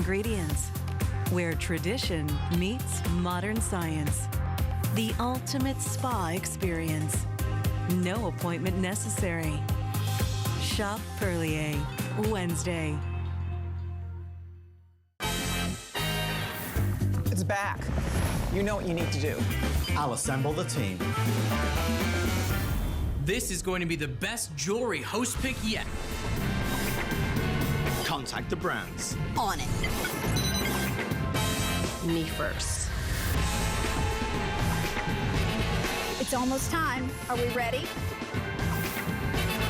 ingredients, where tradition meets modern science. The ultimate spa experience. No appointment necessary. Shop Perlier, Wednesday. It's back. You know what you need to do. I'll assemble the team. This is going to be the best jewelry host pick yet. Contact the brands. On it. Me first. It's almost time. Are we ready?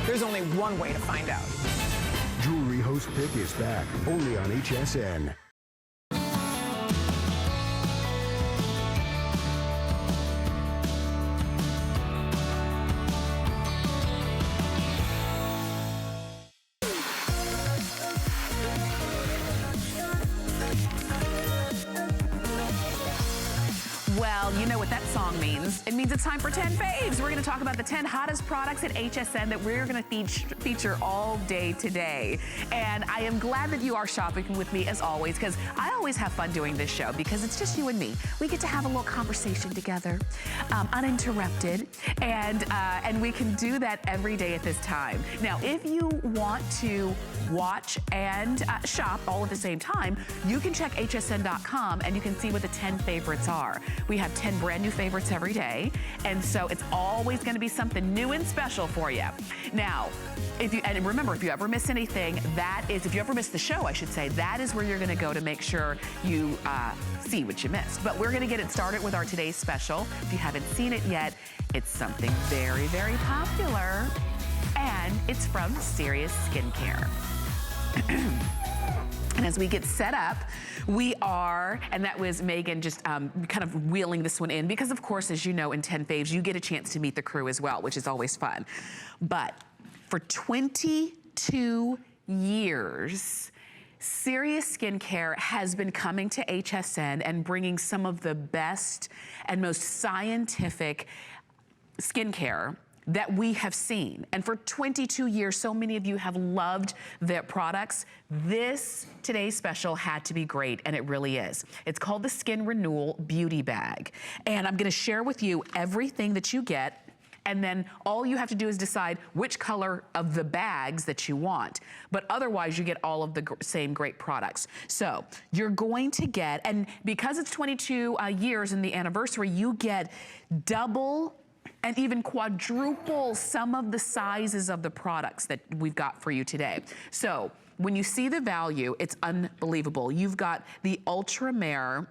There's only one way to find out. Jewelry Host Pick is back, only on HSN. Well, you know what that song means. It means it's time for 10 faves. We're going to talk about the 10 hottest products at HSN that we're going to feature all day today. And I am glad that you are shopping with me as always, because I always have fun doing this show because it's just you and me. We get to have a little conversation together, uninterrupted, and we can do that every day at this time. Now, if you want to watch and shop all at the same time, you can check hsn.com and you can see what the 10 favorites are. We have 10 brand new favorites every day, and so it's always going to be something new and special for you. Now, and remember, if you ever miss anything, if you ever miss the show, I should say, that is where you're going to go to make sure you see what you missed. But we're going to get it started with our today's special. If you haven't seen it yet, it's something very, very popular, and it's from Serious Skincare. And as we get set up, and that was Megan just kind of wheeling this one in, because of course, as you know, in 10 faves, you get a chance to meet the crew as well, which is always fun. But for 22 years, Serious Skincare has been coming to HSN and bringing some of the best and most scientific skincare that we have seen. And for 22 years, so many of you have loved their products. This today's special had to be great, and it really is. It's called the Skin Renewal Beauty Bag. And I'm gonna share with you everything that you get, and then all you have to do is decide which color of the bags that you want. But otherwise, you get all of the same great products. So you're going to get, and because it's 22 years in the anniversary, you get double and even quadruple some of the sizes of the products that we've got for you today. So when you see the value, it's unbelievable. You've got the Ultramare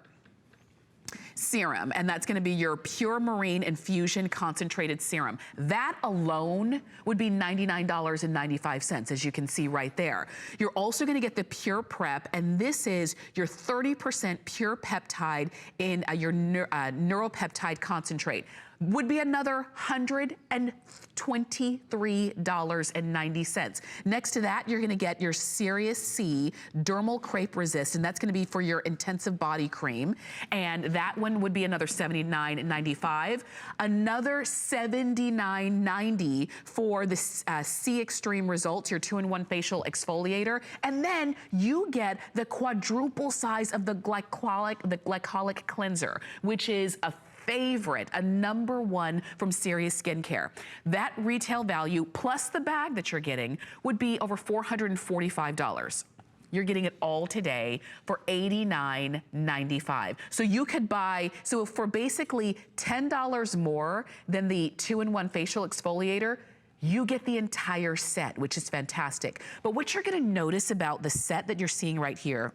serum, and that's gonna be your Pure Marine Infusion Concentrated Serum. That alone would be $99.95, as you can see right there. You're also gonna get the Pure Prep, and this is your 30% pure peptide in your neuropeptide concentrate. Would be another $123.90. Next to that, you're gonna get your Serious C Dermal Crepe Resist, and that's gonna be for your intensive body cream. And that one would be another $79.95. Another $79.90 for the C Extreme Results, your 2-in-1 facial exfoliator. And then you get the quadruple size of the glycolic cleanser, which is a favorite, a #1 from Serious Skincare. That retail value plus the bag that you're getting would be over $445. You're getting it all today for $89.95. So you could buy, so for basically $10 more than the 2-in-1 facial exfoliator, you get the entire set, which is fantastic. But what you're gonna notice about the set that you're seeing right here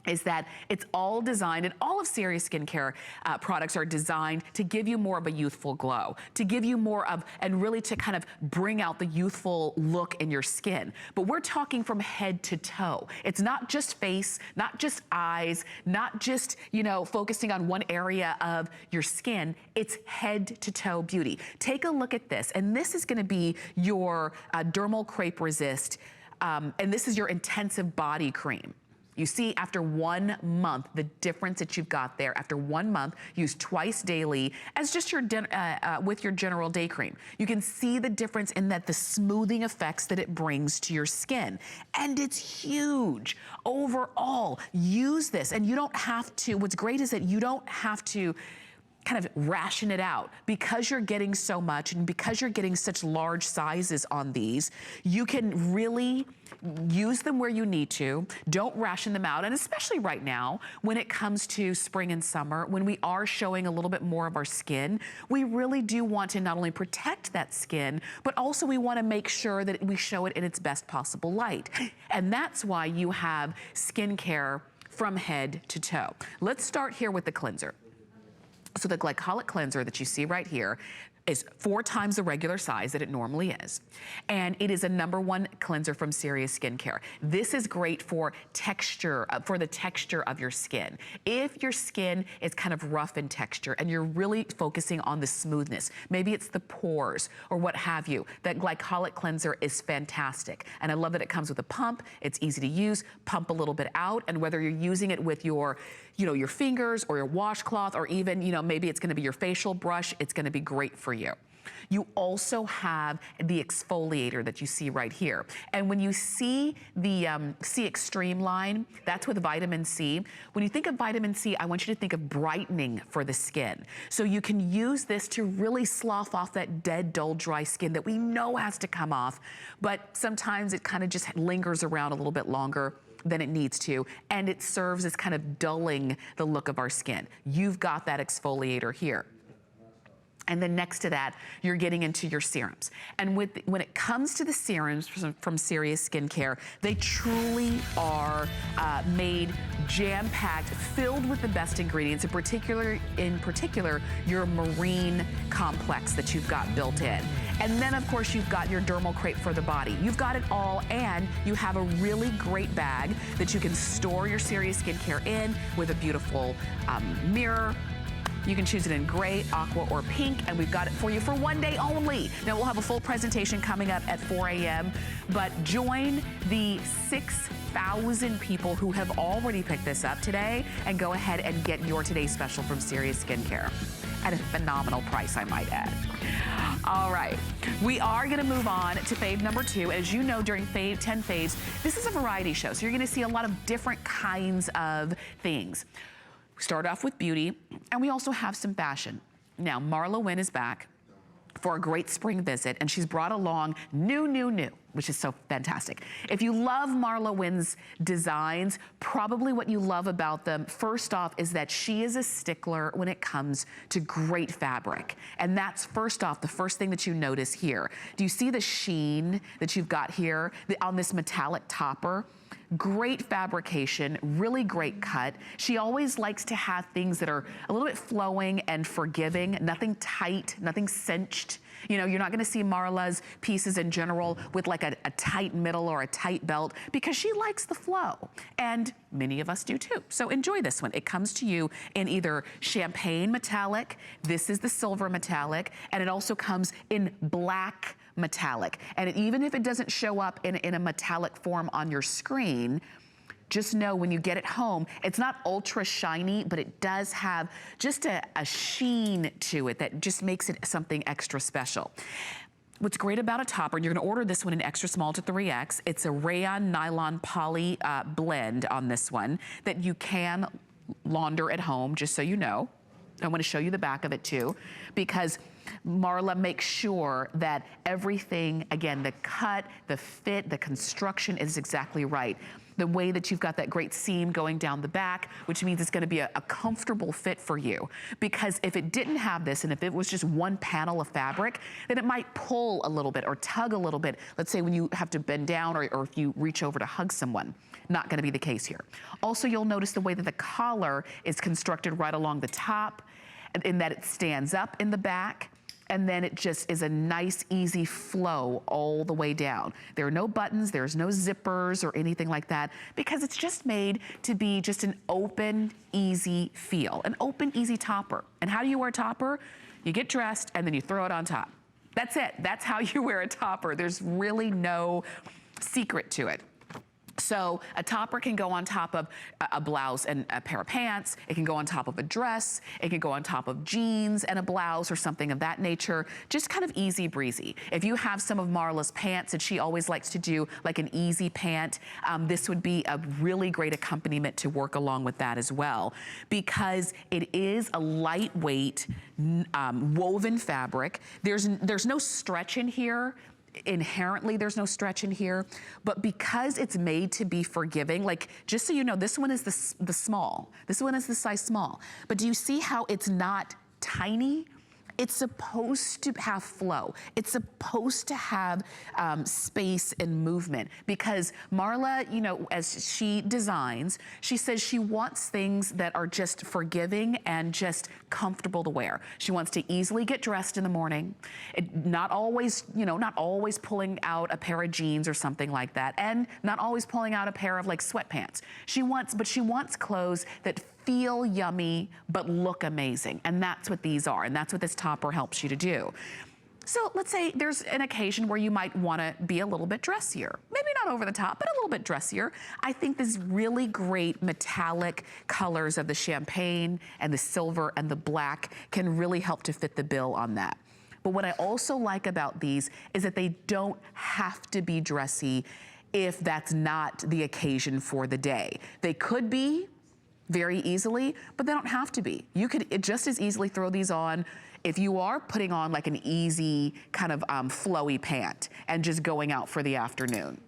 is that it's all designed, and all of Serious Skincare products are designed to give you more of a youthful glow, to give you more of, and really to kind of bring out the youthful look in your skin. But we're talking from head to toe. It's not just face, not just eyes, not just, you know, focusing on one area of your skin. It's head to toe beauty. Take a look at this, and this is gonna be your Dermal Crepe Resist, and this is your intensive body cream. You see, after 1 month, the difference that you've got there. After 1 month, used twice daily as just your with your general day cream. You can see the difference in that the smoothing effects that it brings to your skin. And it's huge. Overall, use this. And you don't have to, what's great is that you don't have to kind of ration it out. Because you're getting so much and because you're getting such large sizes on these, you can really use them where you need to. Don't ration them out. And especially right now, when it comes to spring and summer, when we are showing a little bit more of our skin, we really do want to not only protect that skin, but also we want to make sure that we show it in its best possible light. And that's why you have skincare from head to toe. Let's start here with the cleanser. So the glycolic cleanser that you see right here is 4 times the regular size that it normally is. And it is a #1 cleanser from Serious Skincare. This is great for texture, for the texture of your skin. If your skin is kind of rough in texture and you're really focusing on the smoothness, maybe it's the pores or what have you, that glycolic cleanser is fantastic. And I love that it comes with a pump. It's easy to use, pump a little bit out, and whether you're using it with your, your fingers or your washcloth, or even, maybe it's gonna be your facial brush, it's gonna be great for you. You also have the exfoliator that you see right here. And when you see the C Extreme line, that's with vitamin C. When you think of vitamin C, I want you to think of brightening for the skin. So you can use this to really slough off that dead, dull, dry skin that we know has to come off, but sometimes it kind of just lingers around a little bit longer than it needs to, and it serves as kind of dulling the look of our skin. You've got that exfoliator here. And then next to that, you're getting into your serums. And when it comes to the serums from Serious Skincare, they truly are made jam-packed, filled with the best ingredients, in particular, your marine complex that you've got built in. And then, of course, you've got your dermal crepe for the body. You've got it all, and you have a really great bag that you can store your Serious Skincare in with a beautiful mirror. You can choose it in gray, aqua, or pink, and we've got it for you for 1 day only. Now, we'll have a full presentation coming up at 4 a.m., but join the 6,000 people who have already picked this up today and go ahead and get your today's special from Serious Skincare at a phenomenal price, I might add. All right, we are gonna move on to fave number 2. As you know, during 10 faves, this is a variety show, so you're gonna see a lot of different kinds of things. We start off with beauty, and we also have some fashion. Now, Marla Wynne is back for a great spring visit, and she's brought along new, which is so fantastic. If you love Marla Wynne's designs, probably what you love about them, first off, is that she is a stickler when it comes to great fabric. And that's, first off, the first thing that you notice here. Do you see the sheen that you've got here on this metallic topper? Great fabrication, really great cut. She always likes to have things that are a little bit flowing and forgiving, nothing tight, nothing cinched. You're not gonna see Marla's pieces in general with like a tight middle or a tight belt, because she likes the flow. And many of us do too. So enjoy this one. It comes to you in either champagne metallic, this is the silver metallic, and it also comes in black metallic. And even if it doesn't show up in a metallic form on your screen, just know when you get it home, it's not ultra shiny, but it does have just a sheen to it that just makes it something extra special. What's great about a topper, and you're gonna order this one in extra small to 3X, it's a rayon nylon poly blend on this one that you can launder at home, just so you know. I wanna show you the back of it too, because Marla makes sure that everything, again, the cut, the fit, the construction is exactly right. The way that you've got that great seam going down the back, which means it's gonna be a comfortable fit for you. Because if it didn't have this, and if it was just one panel of fabric, then it might pull a little bit or tug a little bit. Let's say when you have to bend down or if you reach over to hug someone. Not gonna be the case here. Also, you'll notice the way that the collar is constructed right along the top, in that it stands up in the back, and then it just is a nice, easy flow all the way down. There are no buttons, there's no zippers or anything like that, because it's just made to be just an open, easy feel, an open, easy topper. And how do you wear a topper? You get dressed and then you throw it on top. That's it, that's how you wear a topper. There's really no secret to it. So a topper can go on top of a blouse and a pair of pants. It can go on top of a dress. It can go on top of jeans and a blouse or something of that nature. Just kind of easy breezy. If you have some of Marla's pants that she always likes to do, like an easy pant, this would be a really great accompaniment to work along with that as well, because it is a lightweight woven fabric. There's no stretch in here. Inherently, there's no stretch in here, but because it's made to be forgiving, like, just so you know, this one is the small. This one is the size small. But do you see how it's not tiny? It's supposed to have flow. It's supposed to have space and movement, because Marla, you know, as she designs, she says she wants things that are just forgiving and just comfortable to wear. She wants to easily get dressed in the morning, not always, you know, not always pulling out a pair of jeans or something like that, and not always pulling out a pair of like sweatpants. She wants clothes that feel yummy, but look amazing. And that's what these are. And that's what this topper helps you to do. So let's say there's an occasion where you might want to be a little bit dressier. Maybe not over the top, but a little bit dressier. I think this really great metallic colors of the champagne and the silver and the black can really help to fit the bill on that. But what I also like about these is that they don't have to be dressy if that's not the occasion for the day. They could be very easily, but they don't have to be. You could just as easily throw these on if you are putting on like an easy kind of flowy pant and just going out for the afternoon.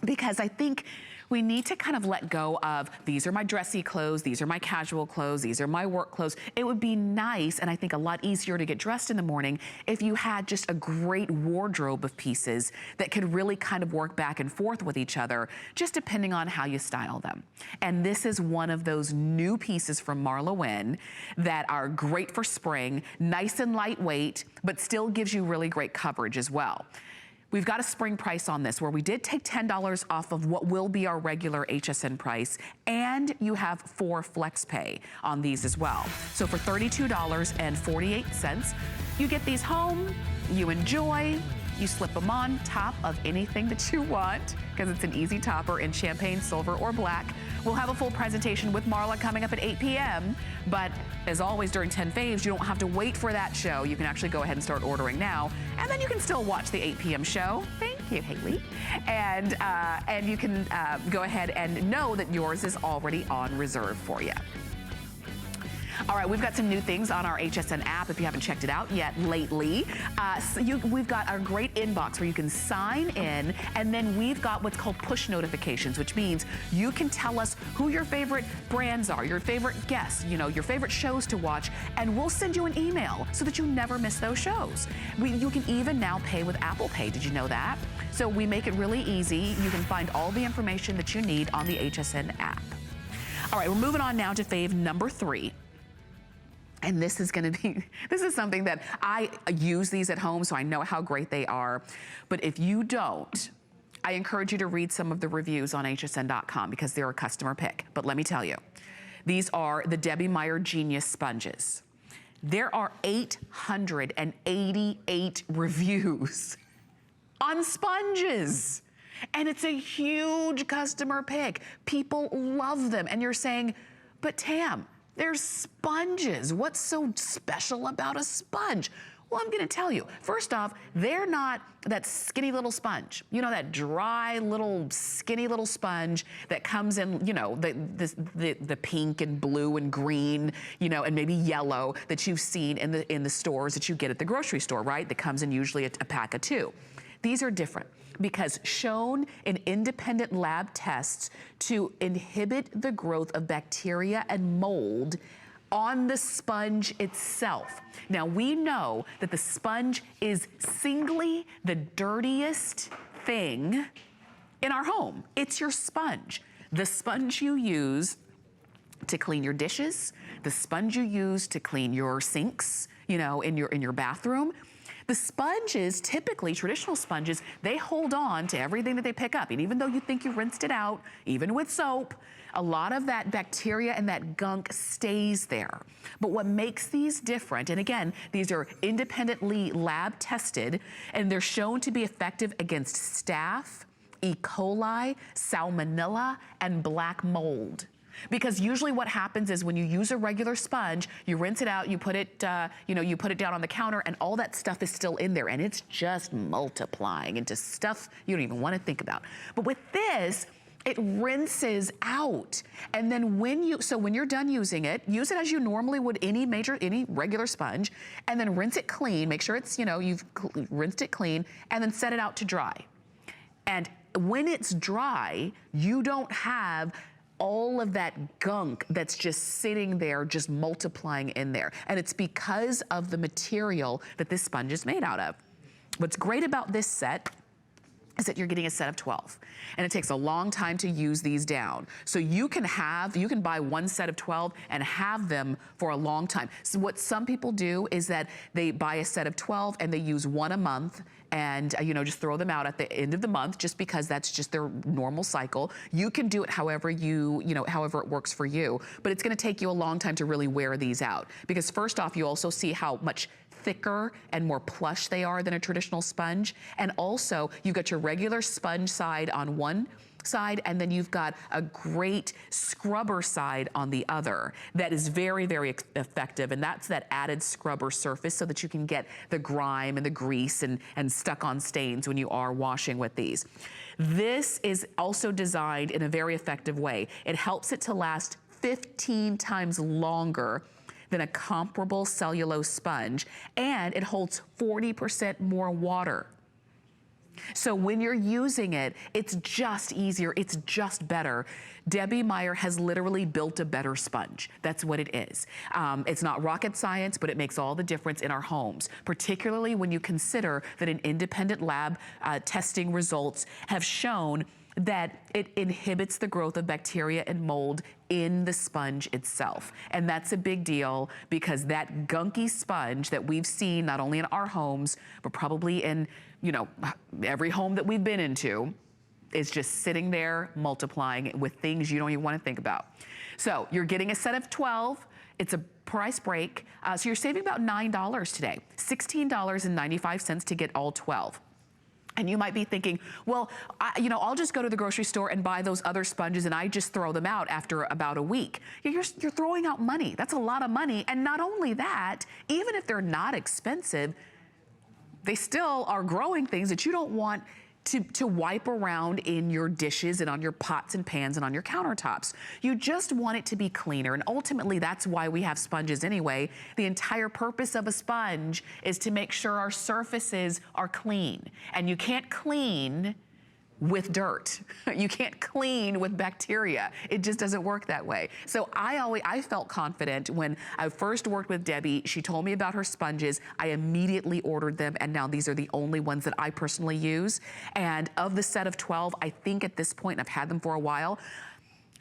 Because I think we need to kind of let go of, these are my dressy clothes, these are my casual clothes, these are my work clothes. It would be nice, and I think a lot easier to get dressed in the morning, if you had just a great wardrobe of pieces that could really kind of work back and forth with each other, just depending on how you style them. And this is one of those new pieces from Marla Wynne that are great for spring, nice and lightweight, but still gives you really great coverage as well. We've got a spring price on this where we did take $10 off of what will be our regular HSN price, and you have 4 flex pay on these as well. So for $32.48, you get these home, you enjoy, you slip them on top of anything that you want, because it's an easy topper in champagne, silver, or black. We'll have a full presentation with Marla coming up at 8 p.m. But as always during 10 Faves, you don't have to wait for that show. You can actually go ahead and start ordering now. And then you can still watch the 8 p.m. show. Thank you, Haley. And you can go ahead and know that yours is already on reserve for you. All right, we've got some new things on our HSN app if you haven't checked it out yet lately. We've got our great inbox where you can sign in, and then we've got what's called push notifications, which means you can tell us who your favorite brands are, your favorite guests, you know, your favorite shows to watch, and we'll send you an email so that you never miss those shows. You can even now pay with Apple Pay. Did you know that? So we make it really easy. You can find all the information that you need on the HSN app. All right, we're moving on now to fave number 3. And this is something that I use these at home, so I know how great they are. But if you don't, I encourage you to read some of the reviews on hsn.com because they're a customer pick. But let me tell you, these are the Debbie Meyer Genius Sponges. There are 888 reviews on sponges. And it's a huge customer pick. People love them. And you're saying, but Tam, they're sponges. What's so special about a sponge? Well, I'm gonna tell you. First off, they're not that skinny little sponge. You know, that dry little, skinny little sponge that comes in, you know, the pink and blue and green, you know, and maybe yellow that you've seen in the stores that you get at the grocery store, right? That comes in usually a pack of 2. These are different because shown in independent lab tests to inhibit the growth of bacteria and mold on the sponge itself. Now we know that the sponge is singly the dirtiest thing in our home. It's your sponge. The sponge you use to clean your dishes, the sponge you use to clean your sinks, you know, in your bathroom. The sponges, typically traditional sponges, they hold on to everything that they pick up. And even though you think you rinsed it out, even with soap, a lot of that bacteria and that gunk stays there. But what makes these different, and again, these are independently lab tested, and they're shown to be effective against staph, E. coli, salmonella, and black mold. Because usually what happens is when you use a regular sponge, you rinse it out, you put it, you put it down on the counter, and all that stuff is still in there, and it's just multiplying into stuff you don't even want to think about. But with this, it rinses out. And then when you're done using it, use it as you normally would any regular sponge, and then rinse it clean. Make sure it's, you've rinsed it clean, and then set it out to dry. And when it's dry, you don't have all of that gunk that's just sitting there, just multiplying in there. And it's because of the material that this sponge is made out of. What's great about this set is that you're getting a set of 12. And it takes a long time to use these down. So you can buy one set of 12 and have them for a long time. So what some people do is that they buy a set of 12 and they use one a month, and just throw them out at the end of the month, just because that's just their normal cycle. You can do it however however it works for you, but it's gonna take you a long time to really wear these out. Because first off, you also see how much thicker and more plush they are than a traditional sponge. And also, you've got your regular sponge side on one side, and then you've got a great scrubber side on the other that is very, very effective, and that's that added scrubber surface so that you can get the grime and the grease and stuck on stains when you are washing with these. This is also designed in a very effective way. It helps it to last 15 times longer than a comparable cellulose sponge, and it holds 40% more water. So when you're using it, it's just easier, it's just better. Debbie Meyer has literally built a better sponge. That's what it is. It's not rocket science, but it makes all the difference in our homes, particularly when you consider that an independent lab testing results have shown that it inhibits the growth of bacteria and mold in the sponge itself. And that's a big deal, because that gunky sponge that we've seen not only in our homes, but probably in every home that we've been into, is just sitting there multiplying with things you don't even want to think about. So you're getting a set of 12. It's a price break. So you're saving about $9 today, $16.95 to get all 12. And you might be thinking, well, I'll just go to the grocery store and buy those other sponges and I just throw them out after about a week. You're throwing out money. That's a lot of money. And not only that, even if they're not expensive, they still are growing things that you don't want to wipe around in your dishes and on your pots and pans and on your countertops. You just want it to be cleaner, and ultimately that's why we have sponges anyway. The entire purpose of a sponge is to make sure our surfaces are clean, and you can't clean with dirt. You can't clean with bacteria. It just doesn't work that way. So I felt confident when I first worked with Debbie. She told me about her sponges. I immediately ordered them, and now these are the only ones that I personally use. And of the set of 12, I think at this point, I've had them for a while,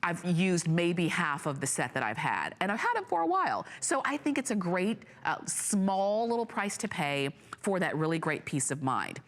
I've used maybe half of the set that I've had, and I've had them for a while. So I think it's a great, small little price to pay for that really great peace of mind.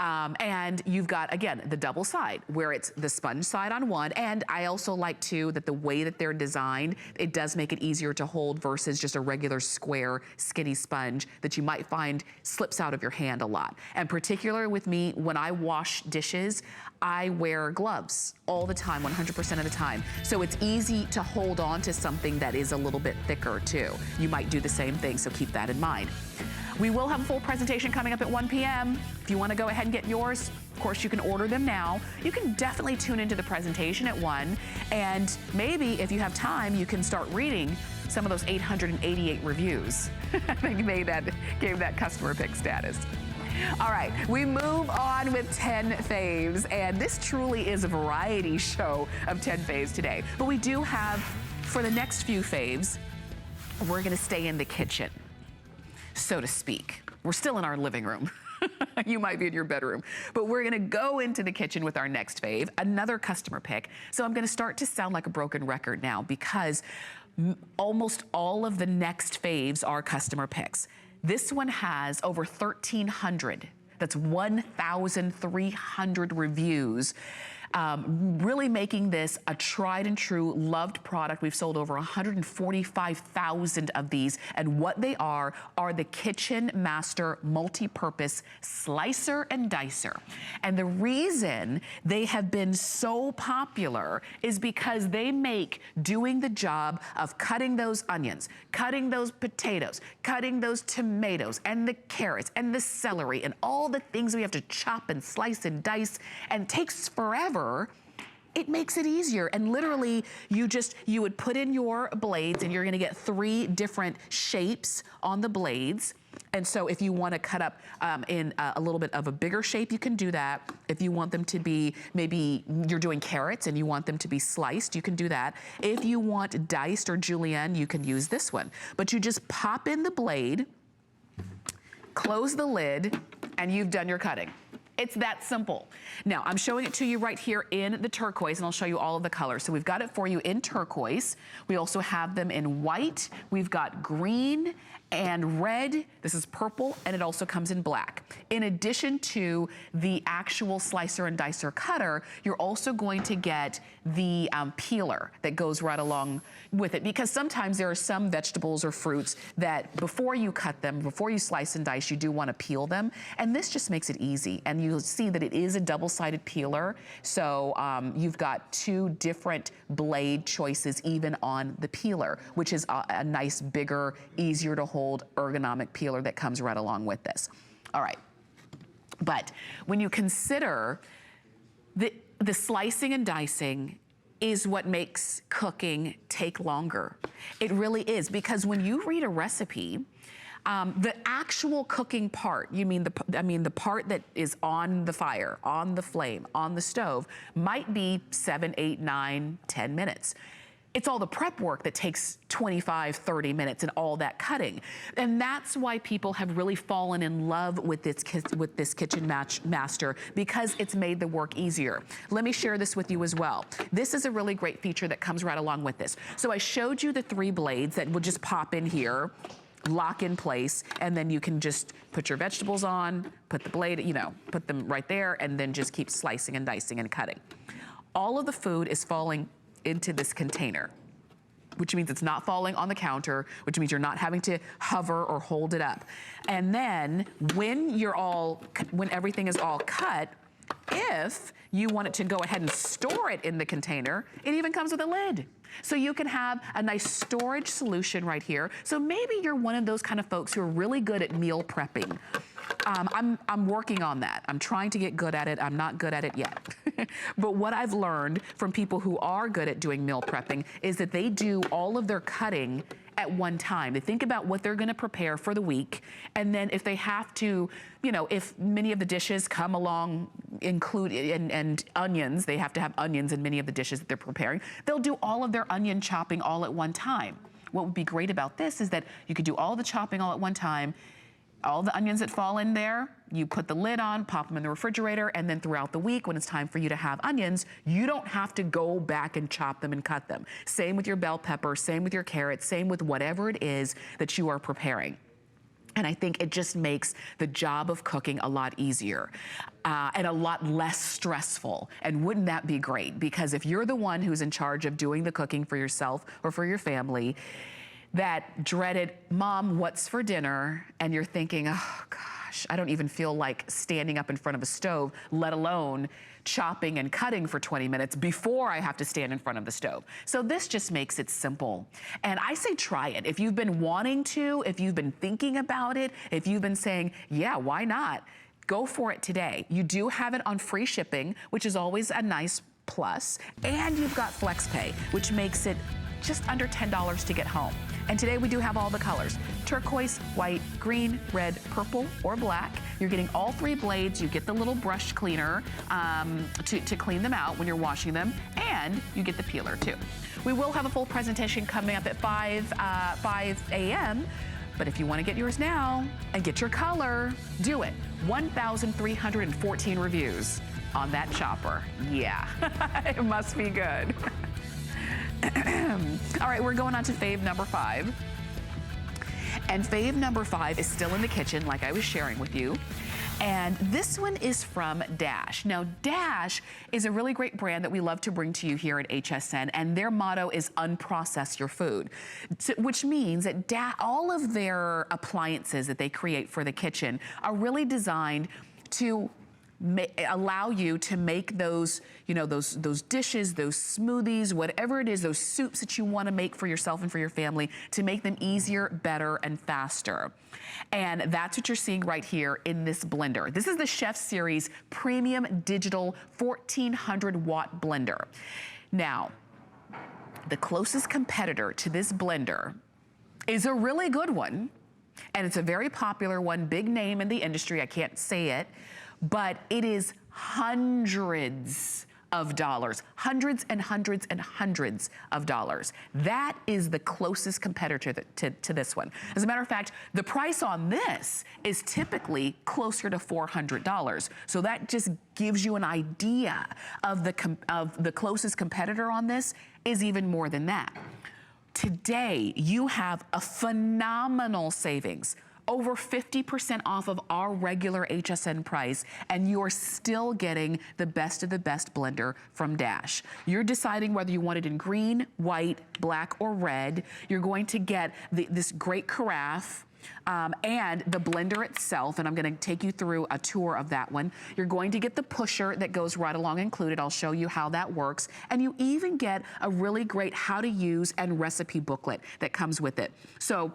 And you've got, again, the double side, where it's the sponge side on one. And I also like, too, that the way that they're designed, it does make it easier to hold versus just a regular square, skinny sponge that you might find slips out of your hand a lot. And particularly with me, when I wash dishes, I wear gloves all the time, 100% of the time. So it's easy to hold on to something that is a little bit thicker, too. You might do the same thing, so keep that in mind. We will have a full presentation coming up at 1 p.m. If you want to go ahead and get yours, of course, you can order them now. You can definitely tune into the presentation at 1. And maybe if you have time, you can start reading some of those 888 reviews that gave that customer pick status. All right, we move on with 10 faves. And this truly is a variety show of 10 faves today. But we do have, for the next few faves, we're going to stay in the kitchen, so to speak. We're still in our living room. You might be in your bedroom, but we're gonna go into the kitchen with our next fave, another customer pick. So I'm gonna start to sound like a broken record now, because almost all of the next faves are customer picks. This one has over 1,300. That's 1,300 reviews. really making this a tried and true, loved product. We've sold over 145,000 of these, and what they are the Kitchen Master multi-purpose slicer and dicer. And the reason they have been so popular is because they make doing the job of cutting those onions, cutting those potatoes, cutting those tomatoes, and the carrots, and the celery, and all the things we have to chop and slice and dice, and takes forever. It makes it easier. And literally, you would put in your blades, and you're gonna get 3 different shapes on the blades. And so if you want to cut up in a little bit of a bigger shape, you can do that. If you want them to be, maybe you're doing carrots and you want them to be sliced, you can do that. If you want diced or julienne, you can use this one. But you just pop in the blade, close the lid, and you've done your cutting. It's that simple. Now, I'm showing it to you right here in the turquoise, and I'll show you all of the colors. So we've got it for you in turquoise. We also have them in white. We've got green and red. This is purple, and it also comes in black. In addition to the actual slicer and dicer cutter, you're also going to get the peeler that goes right along with it, because sometimes there are some vegetables or fruits that before you cut them, before you slice and dice, you do want to peel them, and this just makes it easy. And you'll see that it is a double-sided peeler, so you've got 2 different blade choices even on the peeler, which is a nice, bigger, easier to hold ergonomic peeler that comes right along with this. All right, but when you consider the slicing and dicing is what makes cooking take longer. It really is, because when you read a recipe, the actual cooking part, I mean the part that is on the fire, on the flame, on the stove, might be 7, 8, 9, 10 minutes. It's all the prep work that takes 25, 30 minutes and all that cutting. And that's why people have really fallen in love with this Kitchen Master, because it's made the work easier. Let me share this with you as well. This is a really great feature that comes right along with this. So I showed you the 3 blades that would just pop in here, lock in place, and then you can just put your vegetables on, put the blade, put them right there, and then just keep slicing and dicing and cutting. All of the food is falling into this container, which means it's not falling on the counter, which means you're not having to hover or hold it up. And then when everything is all cut, if you want it to go ahead and store it in the container, it even comes with a lid. So you can have a nice storage solution right here. So maybe you're one of those kind of folks who are really good at meal prepping. I'm working on that. I'm trying to get good at it. I'm not good at it yet. But what I've learned from people who are good at doing meal prepping is that they do all of their cutting at one time. They think about what they're gonna prepare for the week, and then if they have to, if many of the dishes come along, and onions, they have to have onions in many of the dishes that they're preparing, they'll do all of their onion chopping all at one time. What would be great about this is that you could do all the chopping all at one time. All the onions that fall in there, you put the lid on, pop them in the refrigerator, and then throughout the week, when it's time for you to have onions, you don't have to go back and chop them and cut them. Same with your bell pepper, same with your carrots, same with whatever it is that you are preparing. And I think it just makes the job of cooking a lot easier and a lot less stressful. And wouldn't that be great? Because if you're the one who's in charge of doing the cooking for yourself or for your family, that dreaded, Mom, what's for dinner? And you're thinking, oh gosh, I don't even feel like standing up in front of a stove, let alone chopping and cutting for 20 minutes before I have to stand in front of the stove. So this just makes it simple. And I say try it. If you've been wanting to, if you've been thinking about it, if you've been saying, yeah, why not? Go for it today. You do have it on free shipping, which is always a nice plus. And you've got FlexPay, which makes it just under $10 to get home. And today we do have all the colors: turquoise, white, green, red, purple, or black. You're getting all 3 blades. You get the little brush cleaner to clean them out when you're washing them, and you get the peeler too. We will have a full presentation coming up at 5 a.m., but if you want to get yours now and get your color, do it. 1,314 reviews on that chopper. Yeah, it must be good. All right, we're going on to fave number 5. And fave number 5 is still in the kitchen, like I was sharing with you. And this one is from Dash. Now, Dash is a really great brand that we love to bring to you here at HSN, and their motto is unprocess your food, which means that all of their appliances that they create for the kitchen are really designed to allow you to make those, you know, those dishes, those smoothies, whatever it is, those soups that you want to make for yourself and for your family, to make them easier, better, and faster. And that's what you're seeing right here in this blender. This is the Chef Series Premium Digital 1400 Watt blender. Now, the closest competitor to this blender is a really good one, and it's a very popular one, big name in the industry, I can't say it, but it is hundreds of dollars, hundreds and hundreds and hundreds of dollars. That is the closest competitor to this one. As a matter of fact, the price on this is typically closer to $400. So that just gives you an idea of the closest competitor on this is even more than that. Today, you have a phenomenal savings, over 50% off of our regular HSN price, and you're still getting the best of the best blender from Dash. You're deciding whether you want it in green, white, black, or red. You're going to get this great carafe, and the blender itself, and I'm gonna take you through a tour of that one. You're going to get the pusher that goes right along included. I'll show you how that works. And you even get a really great how to use and recipe booklet that comes with it. So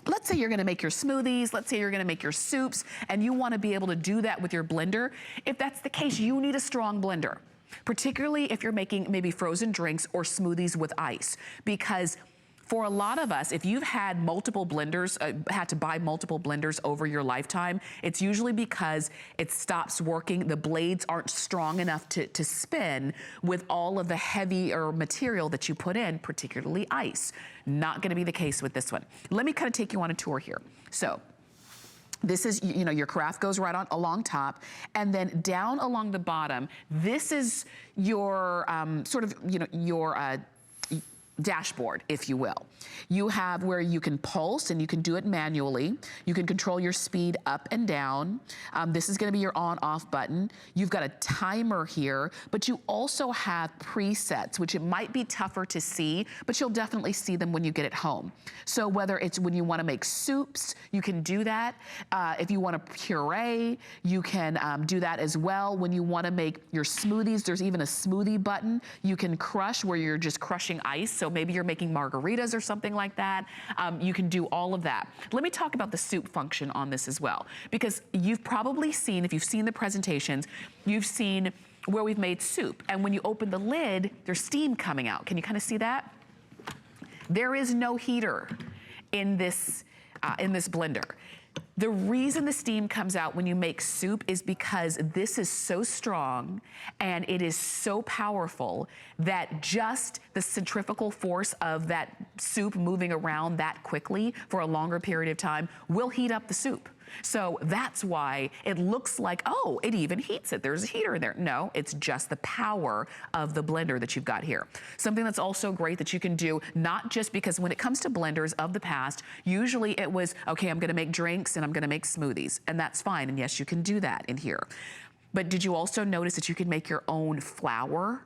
let's say you're gonna make your smoothies, let's say you're gonna make your soups, and you wanna be able to do that with your blender. If that's the case, you need a strong blender, particularly if you're making maybe frozen drinks or smoothies with ice, because for a lot of us, if you've had multiple blenders, had to buy multiple blenders over your lifetime, it's usually because it stops working. The blades aren't strong enough to spin with all of the heavier material that you put in, particularly ice. Not gonna be the case with this one. Let me kind of take you on a tour here. So, this is, you know, your carafe goes right on along top, and then down along the bottom, this is your sort of, you know, your dashboard, if you will. You have where you can pulse, and you can do it manually. You can control your speed up and down. This is gonna be your on-off button. You've got a timer here, but you also have presets, which it might be tougher to see, but you'll definitely see them when you get it home. So whether it's when you wanna make soups, you can do that. If you wanna puree, you can do that as well. When you wanna make your smoothies, there's even a smoothie button. You can crush where you're just crushing ice, so maybe you're making margaritas or something like that. You can do all of that. Let me talk about the soup function on this as well, because you've probably seen, if you've seen the presentations, you've seen where we've made soup, and when you open the lid, there's steam coming out. Can you kind of see that? There is no heater in this blender. The reason the steam comes out when you make soup is because this is so strong and it is so powerful that just the centrifugal force of that soup moving around that quickly for a longer period of time will heat up the soup. So that's why it looks like, oh, it even heats it. There's a heater in there. No, it's just the power of the blender that you've got here. Something that's also great that you can do, not just because when it comes to blenders of the past, usually it was, okay, I'm gonna make drinks and I'm gonna make smoothies, and that's fine. And yes, you can do that in here. But did you also notice that you can make your own flour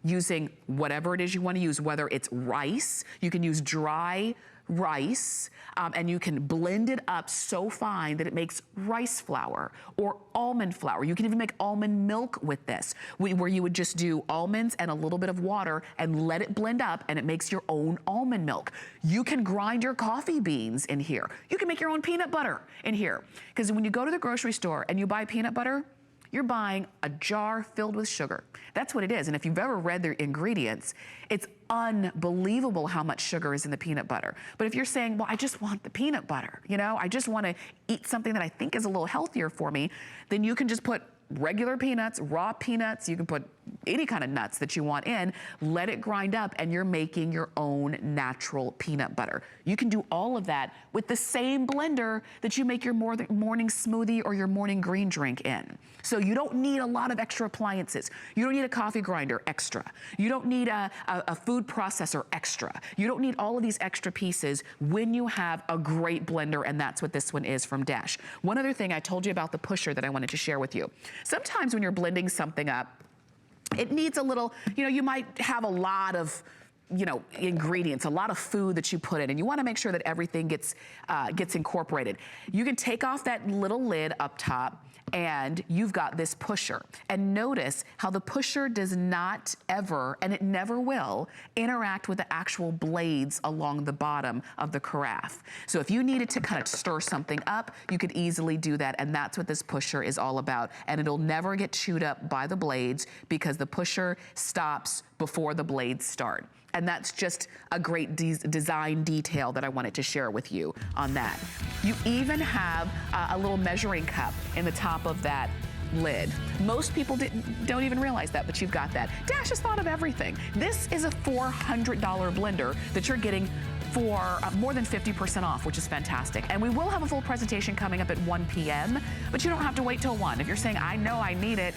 using whatever it is you wanna use, whether it's rice, you can use dry rice, and you can blend it up so fine that it makes rice flour or almond flour. You can even make almond milk with this, where you would just do almonds and a little bit of water and let it blend up, and it makes your own almond milk. You can grind your coffee beans in here. You can make your own peanut butter in here. Because when you go to the grocery store and you buy peanut butter, you're buying a jar filled with sugar. That's what it is. And if you've ever read their ingredients, it's unbelievable how much sugar is in the peanut butter. But if you're saying, well, I just want the peanut butter, you know, I just want to eat something that I think is a little healthier for me, then you can just put regular peanuts, raw peanuts, you can put any kind of nuts that you want in, let it grind up, and you're making your own natural peanut butter. You can do all of that with the same blender that you make your morning smoothie or your morning green drink in. So you don't need a lot of extra appliances. You don't need a coffee grinder extra. You don't need a food processor extra. You don't need all of these extra pieces when you have a great blender, and that's what this one is from Dash. One other thing I told you about the pusher that I wanted to share with you. Sometimes when you're blending something up, it needs a little, you might have a lot of ingredients, a lot of food that you put in, and you want to make sure that everything gets incorporated. You can take off that little lid up top, and you've got this pusher. And notice how the pusher does not ever, and it never will, interact with the actual blades along the bottom of the carafe. So if you needed to kind of stir something up, you could easily do that, and that's what this pusher is all about. And it'll never get chewed up by the blades because the pusher stops before the blades start. And that's just a great design detail that I wanted to share with you on that. You even have a little measuring cup in the top of that lid. Most people don't even realize that, but you've got that. Dash has thought of everything. This is a $400 blender that you're getting for more than 50% off, which is fantastic. And we will have a full presentation coming up at 1 p.m., but you don't have to wait till 1. If you're saying, I know I need it,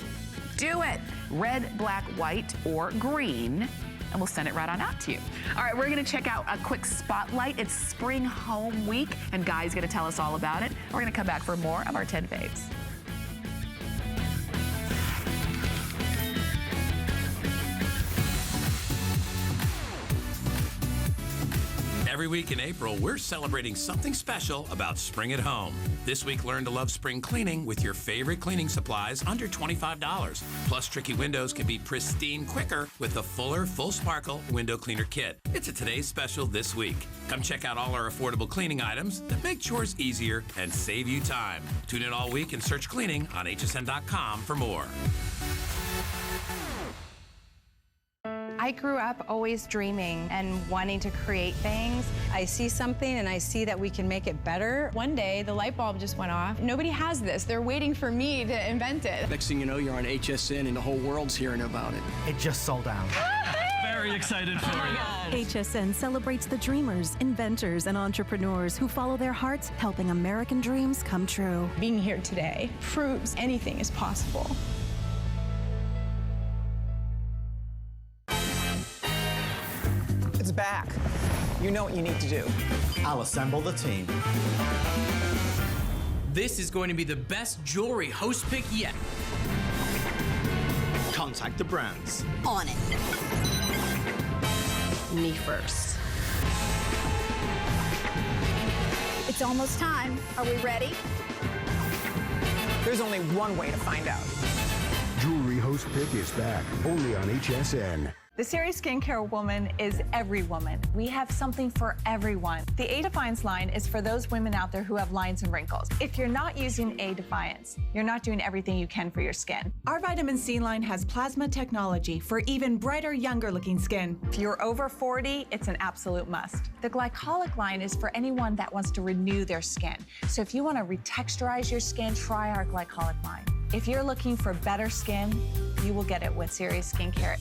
do it. Red, black, white, or green, and we'll send it right on out to you. All right, we're gonna check out a quick spotlight. It's Spring Home Week, and Guy's gonna tell us all about it. We're gonna come back for more of our 10 faves. Every week in April, we're celebrating something special about spring at home. This week, learn to love spring cleaning with your favorite cleaning supplies under $25. Plus, tricky windows can be pristine quicker with the Fuller Full Sparkle Window Cleaner Kit. It's a today's special this week. Come check out all our affordable cleaning items that make chores easier and save you time. Tune in all week and search cleaning on hsn.com for more. I grew up always dreaming and wanting to create things. I see something and I see that we can make it better. One day, the light bulb just went off. Nobody has this. They're waiting for me to invent it. Next thing you know, you're on HSN and the whole world's hearing about it. It just sold out. Very excited for you. HSN celebrates the dreamers, inventors, and entrepreneurs who follow their hearts, helping American dreams come true. Being here today proves anything is possible. It's back. You know what you need to do. I'll assemble the team. This is going to be the best jewelry host pick yet. Contact the brands. On it. Me first. It's almost time. Are we ready? There's only one way to find out. Jewelry Host Pick is back, only on HSN. The Serious Skincare Woman is every woman. We have something for everyone. The A Defiance line is for those women out there who have lines and wrinkles. If you're not using A Defiance, you're not doing everything you can for your skin. Our vitamin C line has plasma technology for even brighter, younger looking skin. If you're over 40, it's an absolute must. The Glycolic line is for anyone that wants to renew their skin. So if you want to retexturize your skin, try our Glycolic line. If you're looking for better skin, you will get it with Serious Skincare.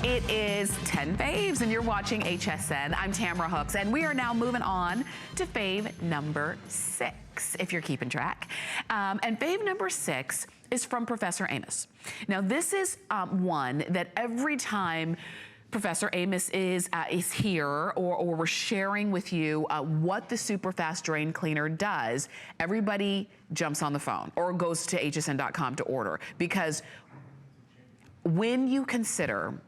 It is 10 faves, and you're watching HSN. I'm Tamara Hooks, and we are now moving on to fave number 6, if you're keeping track. And fave number 6 is from Professor Amos. Now, this is one that every time Professor Amos is here, or we're sharing with you what the Super Fast Drain Cleaner does, everybody jumps on the phone or goes to hsn.com to order, because when you consider,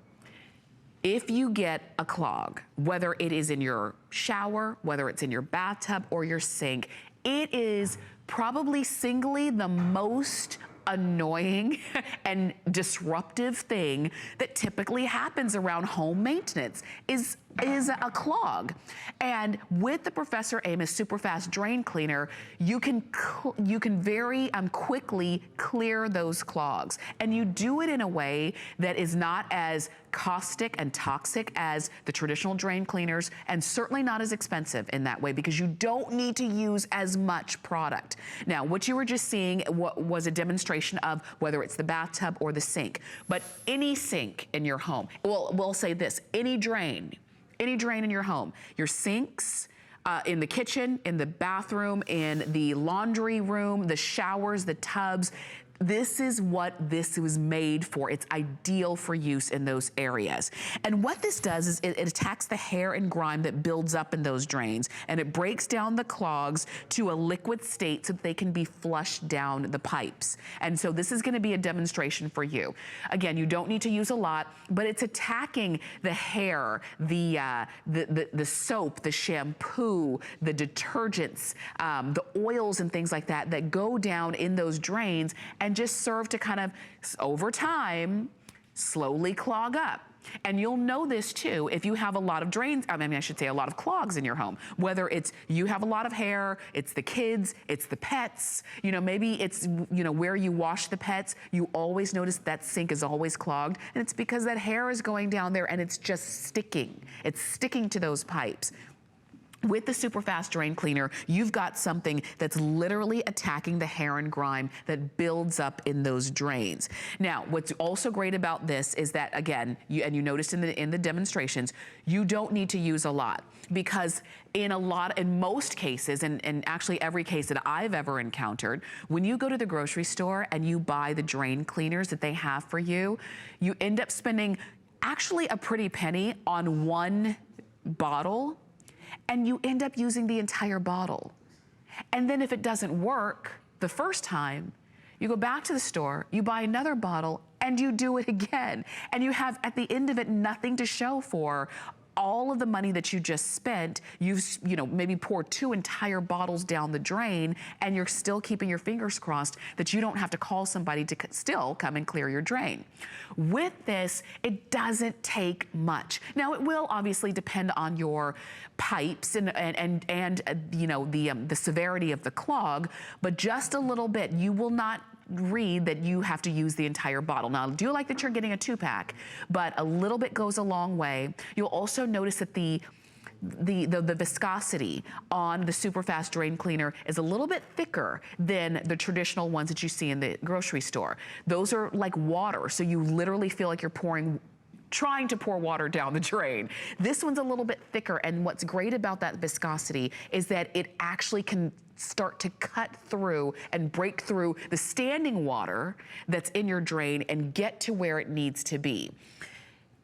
if you get a clog, whether it is in your shower, whether it's in your bathtub or your sink, it is probably singly the most annoying and disruptive thing that typically happens around home maintenance is is a clog. And with the Professor Amos Superfast Drain Cleaner, you can very quickly clear those clogs. And you do it in a way that is not as caustic and toxic as the traditional drain cleaners, and certainly not as expensive in that way, because you don't need to use as much product. Now, what you were just seeing was a demonstration of whether it's the bathtub or the sink, but any sink in your home, we'll say this, any drain in your home, your sinks, in the kitchen, in the bathroom, in the laundry room, the showers, the tubs, this is what this was made for. It's ideal for use in those areas. And what this does is it attacks the hair and grime that builds up in those drains, and it breaks down the clogs to a liquid state so that they can be flushed down the pipes. And so this is gonna be a demonstration for you. Again, you don't need to use a lot, but it's attacking the hair, the soap, the shampoo, the detergents, the oils and things like that that go down in those drains and just serve to kind of, over time, slowly clog up. And you'll know this too if you have a lot of drains, I should say a lot of clogs in your home. Whether it's you have a lot of hair, it's the kids, it's the pets, maybe it's where you wash the pets, you always notice that sink is always clogged, and it's because that hair is going down there and it's just sticking. It's sticking to those pipes. With the Superfast Drain Cleaner, you've got something that's literally attacking the hair and grime that builds up in those drains. Now, what's also great about this is that, again, you noticed in the demonstrations, you don't need to use a lot, because in most cases, and actually every case that I've ever encountered, when you go to the grocery store and you buy the drain cleaners that they have for you, you end up spending actually a pretty penny on one bottle, and you end up using the entire bottle. And then if it doesn't work the first time, you go back to the store, you buy another bottle, and you do it again. And you have, at the end of it, nothing to show for all of the money that you just spent. You've maybe poured 2 entire bottles down the drain, and you're still keeping your fingers crossed that you don't have to call somebody to still come and clear your drain. With this, it doesn't take much. Now, it will obviously depend on your pipes and the severity of the clog, but just a little bit. You will not read that you have to use the entire bottle. Now, I do like that you're getting a 2-pack, but a little bit goes a long way. You'll also notice that the viscosity on the Superfast Drain Cleaner is a little bit thicker than the traditional ones that you see in the grocery store. Those are like water, so you literally feel like you're trying to pour water down the drain. This one's a little bit thicker, and what's great about that viscosity is that it actually can start to cut through and break through the standing water that's in your drain and get to where it needs to be.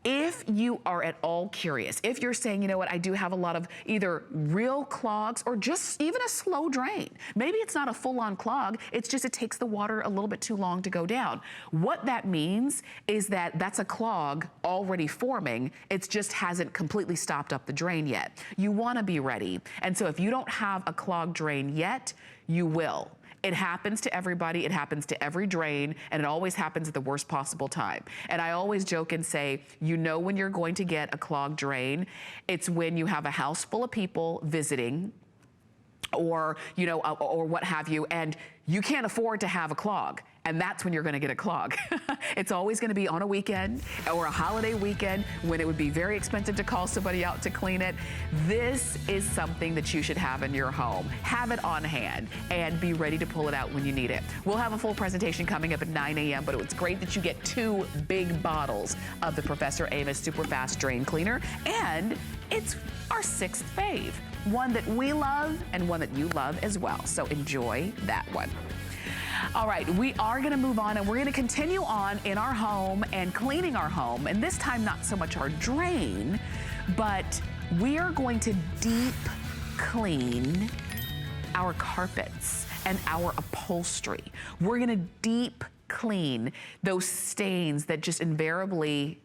If you are at all curious, if you're saying, you know what, I do have a lot of either real clogs or just even a slow drain. Maybe it's not a full-on clog, it's just it takes the water a little bit too long to go down. What that means is that that's a clog already forming, it just hasn't completely stopped up the drain yet. You wanna be ready. And so if you don't have a clogged drain yet, you will. It happens to everybody, it happens to every drain, and it always happens at the worst possible time. And I always joke and say, when you're going to get a clogged drain, it's when you have a house full of people visiting, or what have you, and you can't afford to have a clog. And that's when you're gonna get a clog. It's always gonna be on a weekend or a holiday weekend when it would be very expensive to call somebody out to clean it. This is something that you should have in your home. Have it on hand and be ready to pull it out when you need it. We'll have a full presentation coming up at 9 a.m., but it's great that you get 2 big bottles of the Professor Amos Superfast Drain Cleaner, and it's our 6th fave. One that we love and one that you love as well. So enjoy that one. All right, we are gonna move on, and we're gonna continue on in our home and cleaning our home, and this time not so much our drain, but we are going to deep clean our carpets and our upholstery. We're gonna deep clean those stains that just invariably,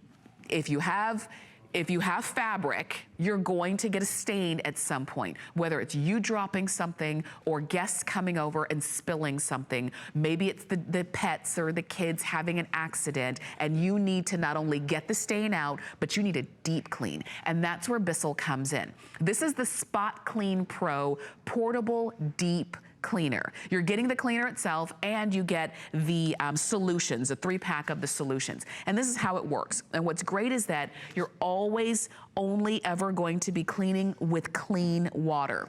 if you have if you have fabric, you're going to get a stain at some point, whether it's you dropping something or guests coming over and spilling something. Maybe it's the pets or the kids having an accident, and you need to not only get the stain out, but you need a deep clean. And that's where Bissell comes in. This is the Spot Clean Pro Portable Deep Cleaner. You're getting the cleaner itself, and you get the solutions, a 3-pack of the solutions. And this is how it works. And what's great is that you're always only ever going to be cleaning with clean water.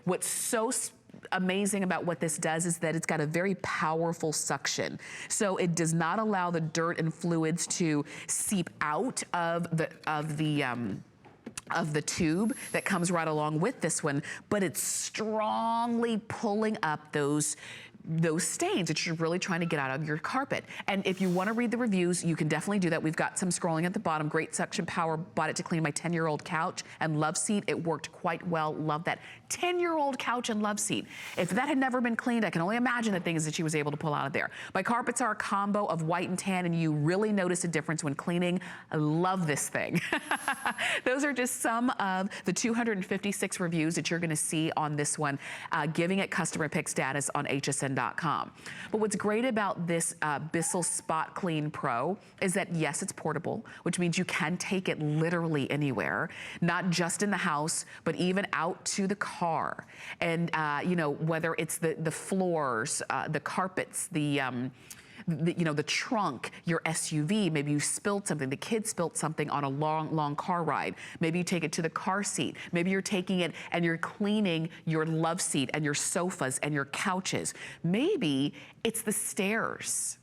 What's so amazing about what this does is that it's got a very powerful suction. So it does not allow the dirt and fluids to seep out of the tube that comes right along with this one, but it's strongly pulling up those stains that you're really trying to get out of your carpet. And if you want to read the reviews, you can definitely do that. We've got some scrolling at the bottom. Great suction power. Bought it to clean my 10-year-old couch and love seat. It worked quite well. Love that. 10-year-old couch and love seat. If that had never been cleaned, I can only imagine the things that she was able to pull out of there. My carpets are a combo of white and tan, and you really notice a difference when cleaning. I love this thing. Those are just some of the 256 reviews that you're going to see on this one, giving it customer pick status on hsn.com. But what's great about this Bissell Spot Clean Pro is that, yes, it's portable, which means you can take it literally anywhere, not just in the house, but even out to the car. And, you know, whether it's the floors, the carpets, the trunk, your SUV, maybe you spilled something, the kid spilled something on a long car ride. Maybe you take it to the car seat. Maybe you're taking it and you're cleaning your love seat and your sofas and your couches. Maybe it's the stairs.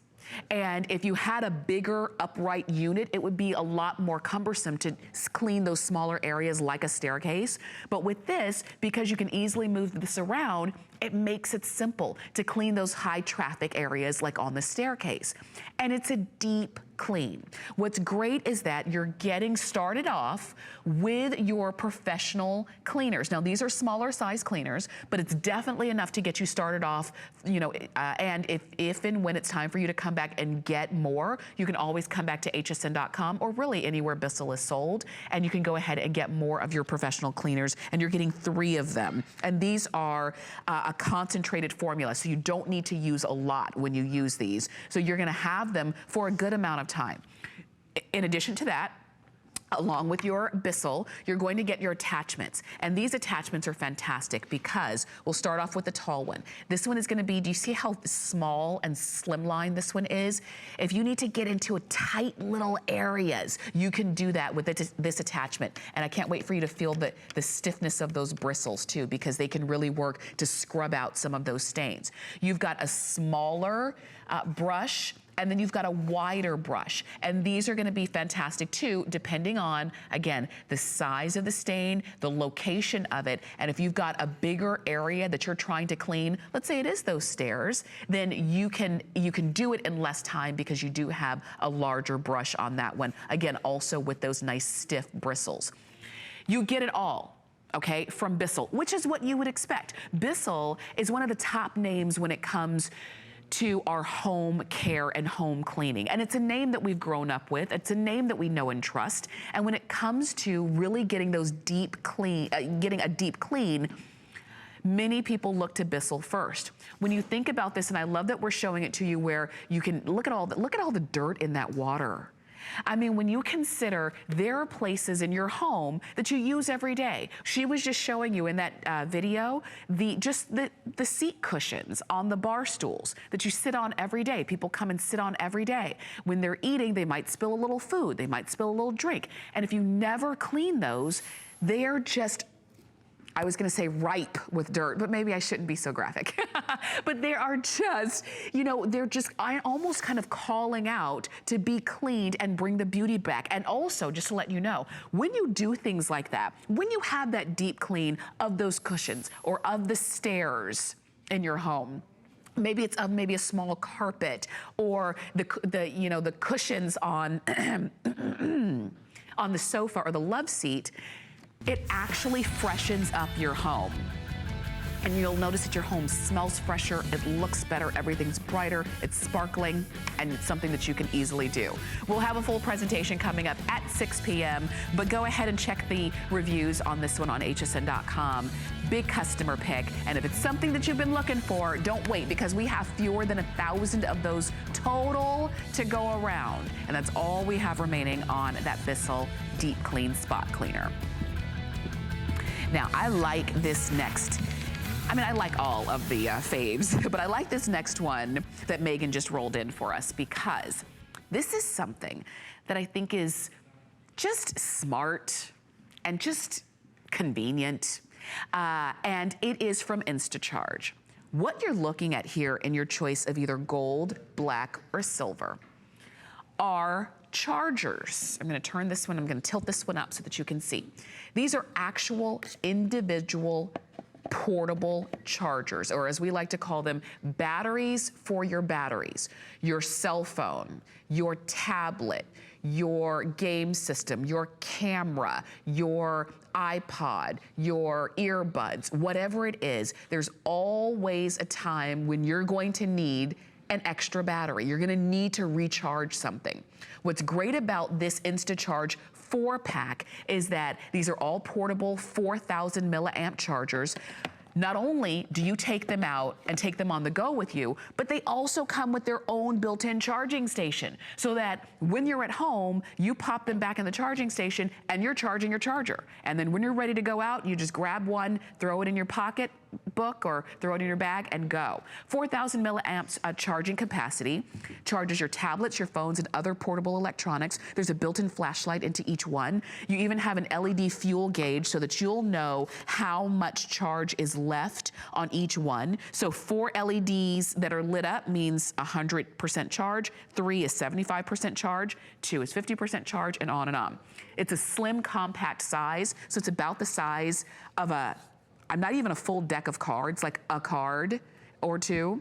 And if you had a bigger upright unit, it would be a lot more cumbersome to clean those smaller areas like a staircase. But with this, because you can easily move this around, it makes it simple to clean those high traffic areas like on the staircase. And it's a deep clean. What's great is that you're getting started off with your professional cleaners. Now, these are smaller size cleaners, but it's definitely enough to get you started off, you know, and if and when it's time for you to come back and get more, you can always come back to hsn.com or really anywhere Bissell is sold, and you can go ahead and get more of your professional cleaners, and you're getting 3 of them. And these are a concentrated formula, so you don't need to use a lot when you use these. So you're gonna have them for a good amount of time. In addition to that, along with your Bissell, you're going to get your attachments. And these attachments are fantastic because we'll start off with the tall one. This one is gonna be, do you see how small and slimline this one is? If you need to get into a tight little areas, you can do that with this attachment. And I can't wait for you to feel the stiffness of those bristles too, because they can really work to scrub out some of those stains. You've got a smaller brush, and then you've got a wider brush. And these are gonna be fantastic too, depending on, again, the size of the stain, the location of it, and if you've got a bigger area that you're trying to clean, let's say it is those stairs, then you can do it in less time because you do have a larger brush on that one. Again, also with those nice stiff bristles. You get it all. Okay, from Bissell, which is what you would expect. Bissell is one of the top names when it comes to our home care and home cleaning. And it's a name that we've grown up with. It's a name that we know and trust. And when it comes to really getting those deep clean, getting a deep clean, many people look to Bissell first. When you think about this, and I love that we're showing it to you where you can look at all the dirt in that water. I mean, when you consider there are places in your home that you use every day. She was just showing you in that video, the seat cushions on the bar stools that you sit on every day. People come and sit on every day. When they're eating, they might spill a little food. They might spill a little drink. And if you never clean those, they are just, I was gonna say ripe with dirt, but maybe I shouldn't be so graphic. But they are just, you know, they're just almost kind of calling out to be cleaned and bring the beauty back. And also, just to let you know, when you do things like that, when you have that deep clean of those cushions or of the stairs in your home, maybe it's maybe a small carpet or the cushions on on the sofa or the love seat, it actually freshens up your home. And you'll notice that your home smells fresher, it looks better, everything's brighter, it's sparkling, and it's something that you can easily do. We'll have a full presentation coming up at 6 p.m., but go ahead and check the reviews on this one on hsn.com. Big customer pick, and if it's something that you've been looking for, don't wait, because we have fewer than 1,000 of those total to go around, and that's all we have remaining on that Bissell Deep Clean Spot Cleaner. Now, I like this next. I mean, I like all of the faves, but I like this next one that Megan just rolled in for us, because this is something that I think is just smart and just convenient, and it is from Instacharge. What you're looking at here in your choice of either gold, black, or silver are chargers. I'm gonna turn this one, I'm gonna tilt this one up so that you can see. These are actual individual portable chargers, or as we like to call them, batteries for your batteries. Your cell phone, your tablet, your game system, your camera, your iPod, your earbuds, whatever it is, there's always a time when you're going to need an extra battery. You're gonna need to recharge something. What's great about this Instacharge 4-pack is that these are all portable 4,000 milliamp chargers. Not only do you take them out and take them on the go with you, but they also come with their own built-in charging station, so that when you're at home, you pop them back in the charging station and you're charging your charger. And then when you're ready to go out, you just grab one, throw it in your pocket book or throw it in your bag and go. 4,000 milliamps charging capacity, charges your tablets, your phones, and other portable electronics. There's a built-in flashlight into each one. You even have an LED fuel gauge so that you'll know how much charge is left on each one. So 4 LEDs that are lit up means 100% charge, 3 is 75% charge, 2 is 50% charge, and on and on. It's a slim, compact size, so it's about the size of not even a full deck of cards, like a card or two.